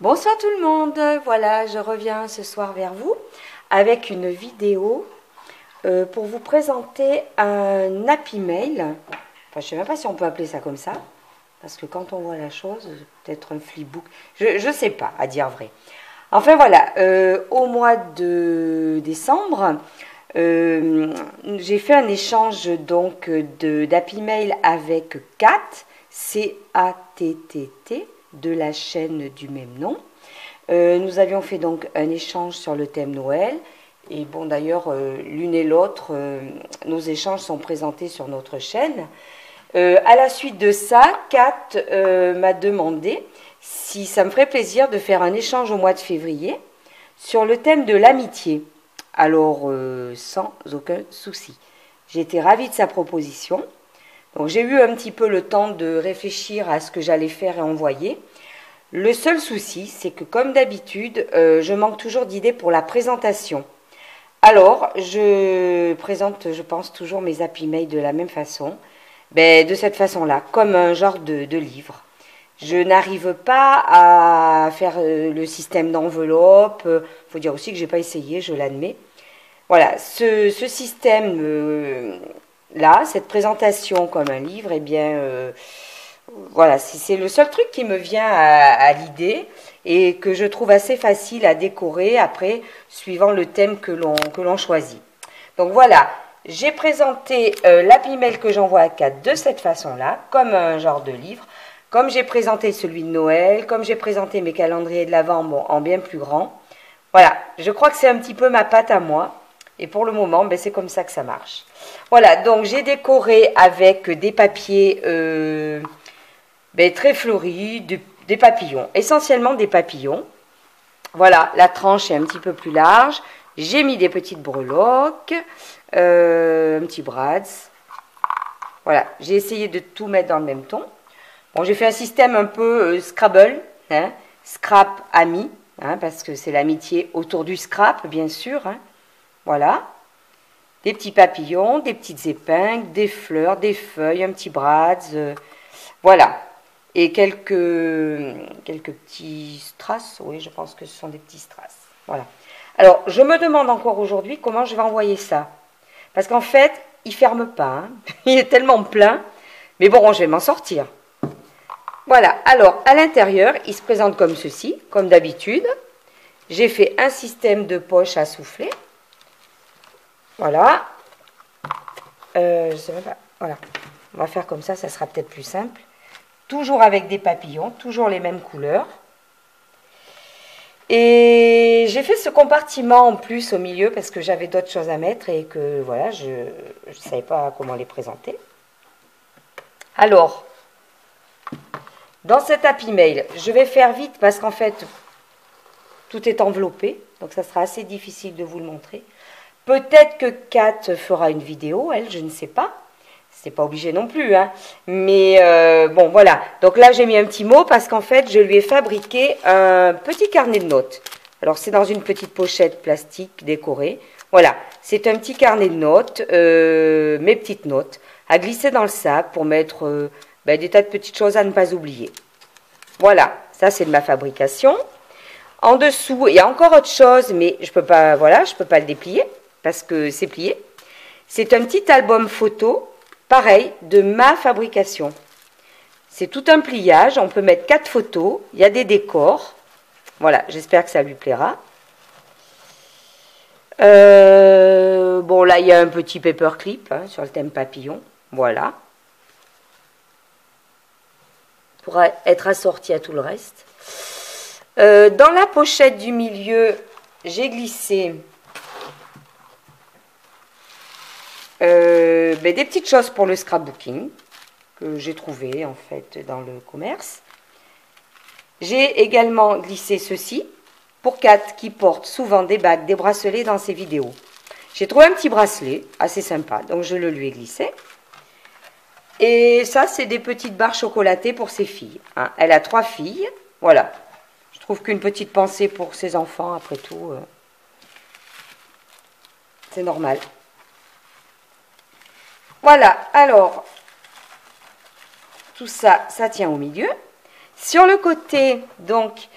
Bonsoir tout le monde, voilà, je reviens ce soir vers vous avec une vidéo pour vous présenter un Happy Mail. Enfin, je ne sais même pas si on peut appeler ça comme ça, parce que quand on voit la chose, peut-être un flipbook, je ne sais pas, à dire vrai. Enfin voilà, au mois de décembre, j'ai fait un échange donc d'Happy Mail avec Kat, C-A-T-T-T, de la chaîne du même nom. Nous avions fait donc un échange sur le thème Noël. Et bon, d'ailleurs, l'une et l'autre, nos échanges sont présentés sur notre chaîne. À la suite de ça, Kat m'a demandé si ça me ferait plaisir de faire un échange au mois de février sur le thème de l'amitié. Alors, sans aucun souci. J'ai été ravie de sa proposition. Donc, j'ai eu un petit peu le temps de réfléchir à ce que j'allais faire et envoyer. Le seul souci, c'est que comme d'habitude, je manque toujours d'idées pour la présentation. Alors, je présente, je pense, toujours mes Happy Mail de la même façon. De cette façon-là, comme un genre de livre. Je n'arrive pas à faire le système d'enveloppe. Il faut dire aussi que je n'ai pas essayé, je l'admets. Voilà, ce système-là, cette présentation comme un livre, eh bien... voilà, c'est le seul truc qui me vient à l'idée et que je trouve assez facile à décorer après, suivant le thème que l'on choisit. Donc voilà, j'ai présenté l'Happy Mail que j'envoie à Kat de cette façon-là, comme un genre de livre, comme j'ai présenté celui de Noël, comme j'ai présenté mes calendriers de l'Avent en bien plus grand. Voilà, je crois que c'est un petit peu ma patte à moi. Et pour le moment, c'est comme ça que ça marche. Voilà, donc j'ai décoré avec des papiers... très fleuris, des papillons, essentiellement des papillons. Voilà, la tranche est un petit peu plus large. J'ai mis des petites breloques, un petit brads. Voilà, j'ai essayé de tout mettre dans le même ton. Bon, j'ai fait un système un peu Scrabble, hein, scrap ami, hein, parce que c'est l'amitié autour du scrap, bien sûr. Hein. Voilà, des petits papillons, des petites épingles, des fleurs, des feuilles, un petit brads. Voilà. Et quelques petits strass, oui, je pense que ce sont des petits strass. Voilà. Alors, je me demande encore aujourd'hui comment je vais envoyer ça. Parce qu'en fait, il ne ferme pas. Hein. Il est tellement plein. Mais bon, je vais m'en sortir. Voilà. Alors, à l'intérieur, il se présente comme ceci, comme d'habitude. J'ai fait un système de poche à souffler. Voilà. Je sais même pas. Voilà. On va faire comme ça sera peut-être plus simple. Toujours avec des papillons, toujours les mêmes couleurs. Et j'ai fait ce compartiment en plus au milieu parce que j'avais d'autres choses à mettre et que voilà, je ne savais pas comment les présenter. Alors, dans cet Happy Mail, je vais faire vite parce qu'en fait, tout est enveloppé. Donc ça sera assez difficile de vous le montrer. Peut-être que Kat fera une vidéo, elle, je ne sais pas. C'est pas obligé non plus, hein. Mais bon, voilà. Donc là, j'ai mis un petit mot parce qu'en fait, je lui ai fabriqué un petit carnet de notes. Alors, c'est dans une petite pochette plastique décorée. Voilà, c'est un petit carnet de notes, mes petites notes, à glisser dans le sac pour mettre des tas de petites choses à ne pas oublier. Voilà, ça c'est de ma fabrication. En dessous, il y a encore autre chose, mais je peux pas, voilà, je peux pas le déplier parce que c'est plié. C'est un petit album photo. Pareil, de ma fabrication. C'est tout un pliage, on peut mettre 4 photos, il y a des décors. Voilà, j'espère que ça lui plaira. Bon, là, il y a un petit paperclip hein, sur le thème papillon. Voilà. Pour être assorti à tout le reste. Dans la pochette du milieu, j'ai glissé... des petites choses pour le scrapbooking que j'ai trouvé en fait dans le commerce. J'ai également glissé ceci pour Kat qui porte souvent des bagues, des bracelets dans ses vidéos. J'ai trouvé un petit bracelet assez sympa, donc je le lui ai glissé. Et ça, c'est des petites barres chocolatées pour ses filles. Hein. Elle a 3 filles, voilà. Je trouve qu'une petite pensée pour ses enfants, après tout, c'est normal. Voilà, alors, tout ça, ça tient au milieu. Sur le côté, donc,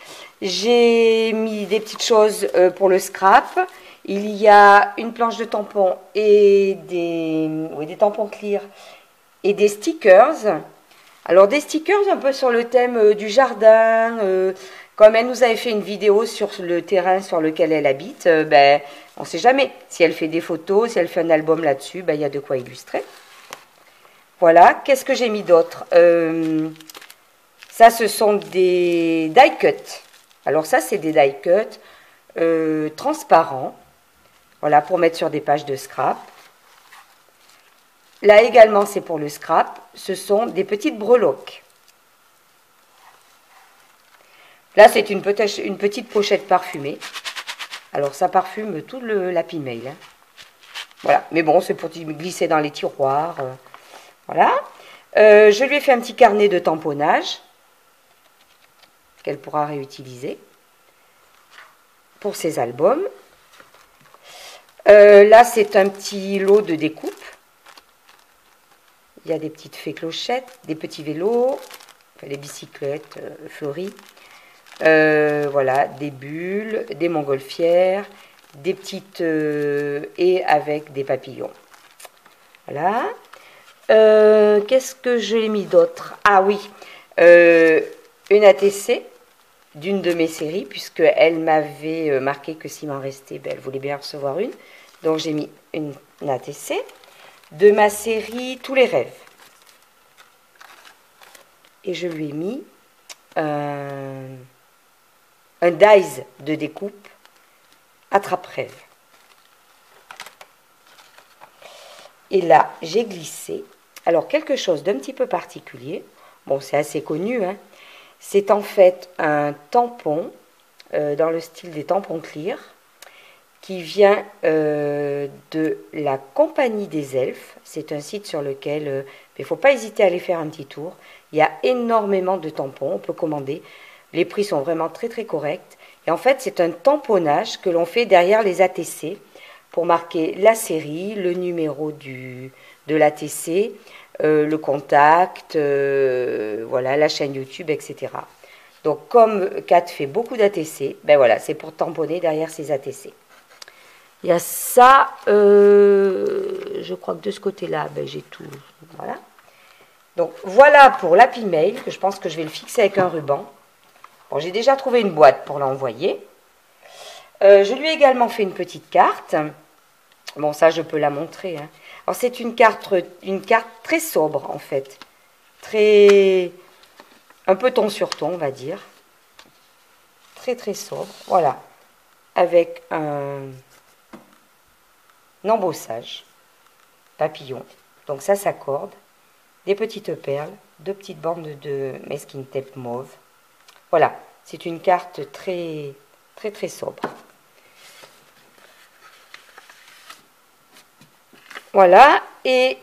J'ai mis des petites choses pour le scrap. Il y a une planche de tampons et des tampons clear et des stickers. Alors des stickers un peu sur le thème du jardin. Comme elle nous avait fait une vidéo sur le terrain sur lequel elle habite, ben, on ne sait jamais. Si elle fait des photos, si elle fait un album là-dessus, ben, il y a de quoi illustrer. Voilà. Qu'est-ce que j'ai mis d'autre? Ça, ce sont des die cuts. Alors ça, c'est des die cuts transparents. Voilà, pour mettre sur des pages de scrap. Là également, c'est pour le scrap. Ce sont des petites breloques. Là, c'est une petite pochette parfumée. Alors, ça parfume tout l'Happy Mail. Hein. Voilà. Mais bon, c'est pour glisser dans les tiroirs. Voilà. Je lui ai fait un petit carnet de tamponnage qu'elle pourra réutiliser pour ses albums. Là, c'est un petit lot de découpe. Il y a des petites fées clochettes, des petits vélos, enfin, des bicyclettes fleuries. Voilà, des bulles, des montgolfières, des petites et avec des papillons. Voilà. Qu'est-ce que j'ai mis d'autre? Ah oui, une ATC d'une de mes séries, puisqu'elle m'avait marqué que s'il m'en restait, ben, elle voulait bien recevoir une. Donc j'ai mis une ATC de ma série Tous les rêves. Et je lui ai mis un dies de découpe attrape-rêve. Et là, j'ai glissé. Alors, quelque chose d'un petit peu particulier. Bon, c'est assez connu. Hein. C'est en fait un tampon dans le style des tampons clear qui vient de la Compagnie des Elfes. C'est un site sur lequel il ne faut pas hésiter à aller faire un petit tour. Il y a énormément de tampons. On peut commander. Les prix sont vraiment très très corrects. Et en fait, c'est un tamponnage que l'on fait derrière les ATC pour marquer la série, le numéro de l'ATC, le contact, voilà, la chaîne YouTube, etc. Donc, comme Kat fait beaucoup d'ATC, ben voilà, c'est pour tamponner derrière ces ATC. Il y a ça, je crois que de ce côté-là, ben, j'ai tout. Voilà. Donc, voilà pour l'Happy Mail, que je pense que je vais le fixer avec un ruban. Bon, j'ai déjà trouvé une boîte pour l'envoyer. Je lui ai également fait une petite carte. Bon, ça, je peux la montrer. Hein. Alors, c'est une carte très sobre, en fait. Un peu ton sur ton, on va dire. Très, très sobre. Voilà. Avec un embossage. Papillon. Donc, ça s'accorde. Des petites perles. 2 petites bandes de masking tape mauve. Voilà, c'est une carte très, très, très sobre. Voilà, et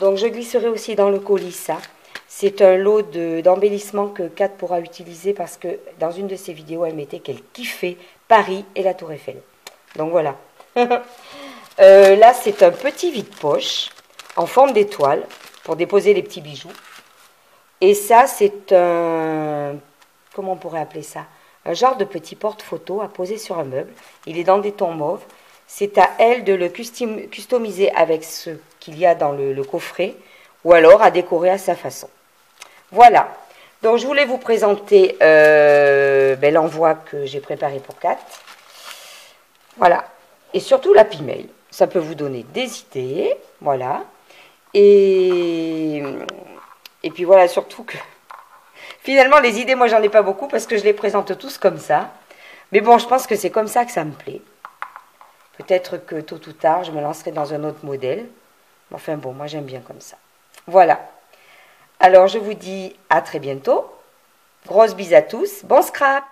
donc je glisserai aussi dans le colis ça. C'est un lot d'embellissement que Kat pourra utiliser parce que dans une de ses vidéos, elle mettait qu'elle kiffait Paris et la Tour Eiffel. Donc voilà. Là, c'est un petit vide-poche en forme d'étoile pour déposer les petits bijoux. Et ça, c'est un... Comment on pourrait appeler ça? Un genre de petit porte-photo à poser sur un meuble. Il est dans des tons mauves. C'est à elle de le customiser avec ce qu'il y a dans le coffret ou alors à décorer à sa façon. Voilà. Donc, je voulais vous présenter l'envoi que j'ai préparé pour Kat. Voilà. Et surtout l'Happy Mail. Ça peut vous donner des idées. Voilà. Et puis voilà, surtout que finalement, les idées, moi, j'en ai pas beaucoup parce que je les présente tous comme ça. Mais bon, je pense que c'est comme ça que ça me plaît. Peut-être que tôt ou tard, je me lancerai dans un autre modèle. Enfin bon, moi, j'aime bien comme ça. Voilà. Alors, je vous dis à très bientôt. Grosse bise à tous. Bon scrap!